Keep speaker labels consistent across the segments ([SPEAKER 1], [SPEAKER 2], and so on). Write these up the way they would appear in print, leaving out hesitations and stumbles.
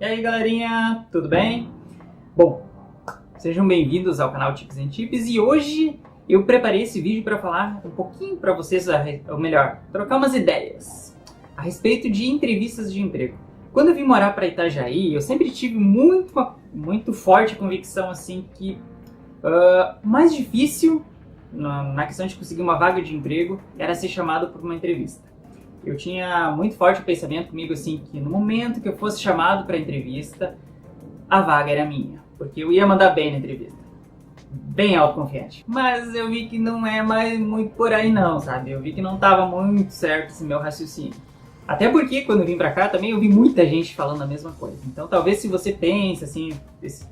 [SPEAKER 1] E aí galerinha, tudo bem? Bom, sejam bem-vindos ao canal Tips and Tips e hoje eu preparei esse vídeo para falar um pouquinho para vocês, ou melhor, trocar umas ideias a respeito de entrevistas de emprego. Quando eu vim morar para Itajaí, eu sempre tive muito forte convicção assim que o mais difícil na questão de conseguir uma vaga de emprego era ser chamado por uma entrevista. Eu tinha muito forte o pensamento comigo assim que no momento que eu fosse chamado para a entrevista, a vaga era minha, porque eu ia mandar bem na entrevista. Bem autoconfiante. Mas eu vi que não é mais muito por aí não, sabe? Eu vi que não estava muito certo esse meu raciocínio. Até porque quando eu vim pra cá também eu vi muita gente falando a mesma coisa. Então talvez se você pense assim,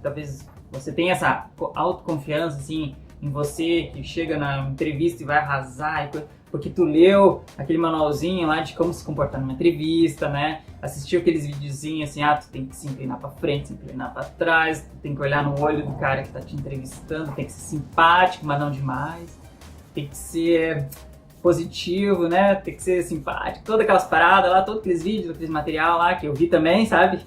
[SPEAKER 1] talvez você tenha essa autoconfiança assim em você, que chega na entrevista e vai arrasar, porque tu leu aquele manualzinho lá de como se comportar numa entrevista, né? Assistiu aqueles videozinhos assim, tu tem que se inclinar pra frente, se inclinar pra trás, tu tem que olhar no olho do cara que tá te entrevistando, tem que ser simpático, mas não demais, tem que ser positivo, né? Tem que ser simpático, todas aquelas paradas lá, todos aqueles vídeos, aqueles material lá que eu vi também, sabe?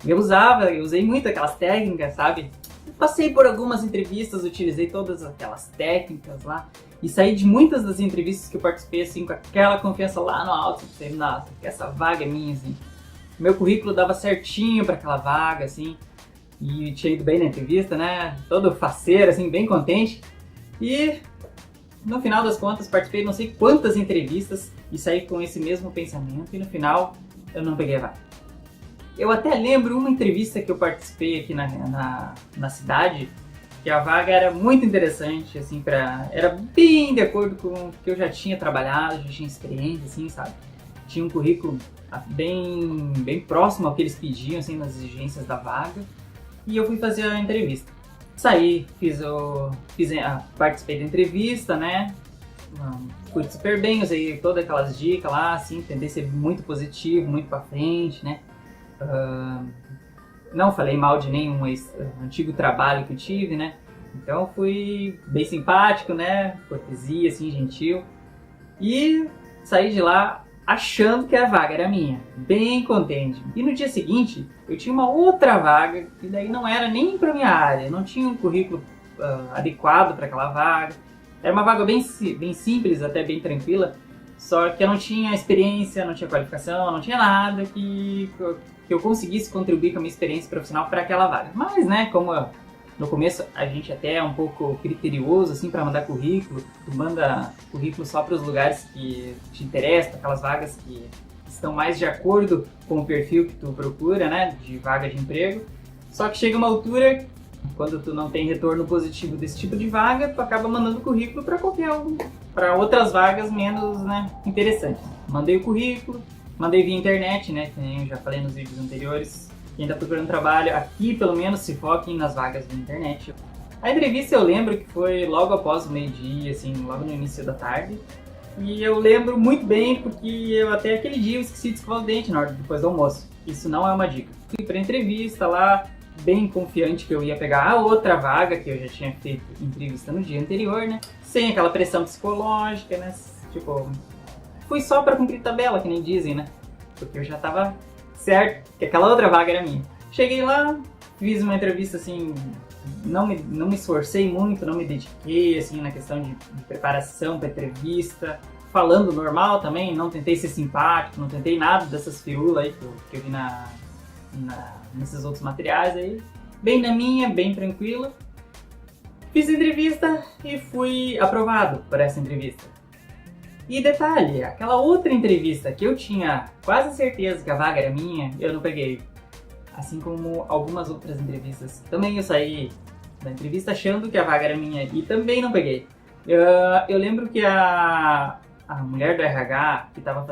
[SPEAKER 1] Eu usei muito aquelas técnicas, sabe? Passei por algumas entrevistas, utilizei todas aquelas técnicas lá e saí de muitas das entrevistas que eu participei assim com aquela confiança lá no alto, pensei, nossa, que essa vaga é minha, assim. Meu currículo dava certinho para aquela vaga, assim, e tinha ido bem na entrevista, né? Todo faceiro, assim, bem contente. E no final das contas participei de não sei quantas entrevistas e saí com esse mesmo pensamento e no final eu não peguei a vaga. Eu até lembro uma entrevista que eu participei aqui na cidade, que a vaga era muito interessante, assim, era bem de acordo com o que eu já tinha trabalhado, já tinha experiência, assim, sabe? Tinha um currículo bem próximo ao que eles pediam, assim, nas exigências da vaga, e eu fui fazer a entrevista. Saí, participei da entrevista, né? Fui super bem, usei todas aquelas dicas lá, assim, tentei ser muito positivo, muito pra frente, né? Não falei mal de nenhum antigo trabalho que eu tive, né? Então fui bem simpático, né? Cortesia, assim, gentil. E saí de lá achando que a vaga era minha, bem contente. E no dia seguinte eu tinha uma outra vaga que daí não era nem para minha área, não tinha um currículo adequado para aquela vaga. Era uma vaga bem simples, até bem tranquila. Só que eu não tinha experiência, não tinha qualificação, não tinha nada que eu conseguisse contribuir com a minha experiência profissional para aquela vaga. Mas, né, como no começo a gente até é um pouco criterioso, assim, para mandar currículo, tu manda currículo só para os lugares que te interessam, aquelas vagas que estão mais de acordo com o perfil que tu procura, né, de vaga de emprego. Só que chega uma altura, quando tu não tem retorno positivo desse tipo de vaga, tu acaba mandando currículo para outras vagas menos, né, interessantes. Mandei o currículo, mandei via internet, né, que eu já falei nos vídeos anteriores. Quem está procurando trabalho aqui, pelo menos, se foquem nas vagas da internet. A entrevista eu lembro que foi logo após o meio-dia, assim, logo no início da tarde. E eu lembro muito bem porque eu até aquele dia eu esqueci de escovar o dente na hora depois do almoço. Isso não é uma dica. Fui para a entrevista lá, bem confiante que eu ia pegar a outra vaga que eu já tinha feito entrevista no dia anterior, né? Sem aquela pressão psicológica, né? Tipo, fui só para cumprir tabela, que nem dizem, né? Porque eu já tava certo que aquela outra vaga era minha. Cheguei lá, fiz uma entrevista assim, não me esforcei muito, não me dediquei assim na questão de preparação para entrevista, falando normal também, não tentei ser simpático, não tentei nada dessas firulas aí que eu vi nesses outros materiais aí. Bem na minha, bem tranquila. Fiz a entrevista e fui aprovado por essa entrevista. E detalhe, aquela outra entrevista que eu tinha quase certeza que a vaga era minha, eu não peguei. Assim como algumas outras entrevistas. Também eu saí da entrevista achando que a vaga era minha e também não peguei. Eu lembro que a mulher do RH que estava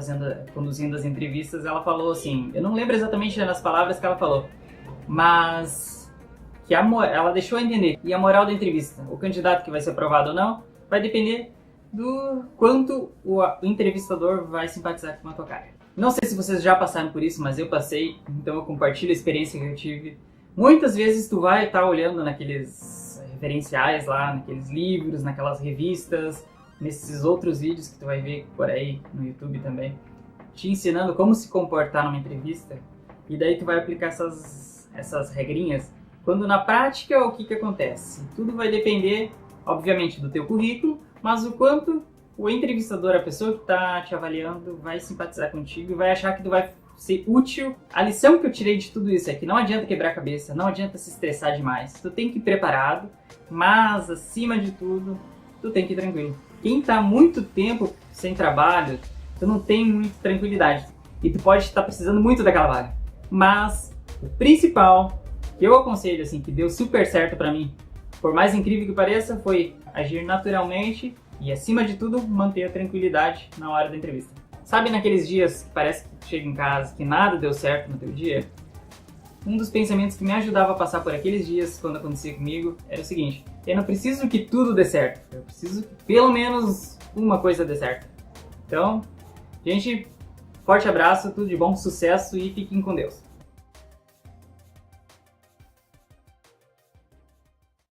[SPEAKER 1] conduzindo as entrevistas, ela falou assim, eu não lembro exatamente das palavras que ela falou, mas que ela deixou entender. E a moral da entrevista, o candidato que vai ser aprovado ou não, vai depender do quanto o entrevistador vai simpatizar com a tua cara. Não sei se vocês já passaram por isso, mas eu passei, então eu compartilho a experiência que eu tive. Muitas vezes tu vai estar olhando naqueles referenciais lá, naqueles livros, naquelas revistas, nesses outros vídeos que tu vai ver por aí no YouTube também, te ensinando como se comportar numa entrevista. e daí tu vai aplicar essas regrinhas. Quando na prática, o que acontece? Tudo vai depender, obviamente, do teu currículo, mas o quanto o entrevistador, a pessoa que está te avaliando, vai simpatizar contigo e vai achar que tu vai ser útil. A lição que eu tirei de tudo isso é que não adianta quebrar a cabeça, não adianta se estressar demais. Tu tem que ir preparado, mas acima de tudo, tu tem que ir tranquilo. Quem está muito tempo sem trabalho, tu não tem muita tranquilidade e tu pode estar precisando muito daquela vaga. Mas o principal que eu aconselho, assim, que deu super certo pra mim, por mais incrível que pareça, foi agir naturalmente e, acima de tudo, manter a tranquilidade na hora da entrevista. Sabe naqueles dias que parece que tu chega em casa, que nada deu certo no teu dia? Um dos pensamentos que me ajudava a passar por aqueles dias, quando acontecia comigo, era o seguinte: eu não preciso que tudo dê certo, eu preciso que pelo menos uma coisa dê certo. Então, gente, forte abraço, tudo de bom, sucesso e fiquem com Deus.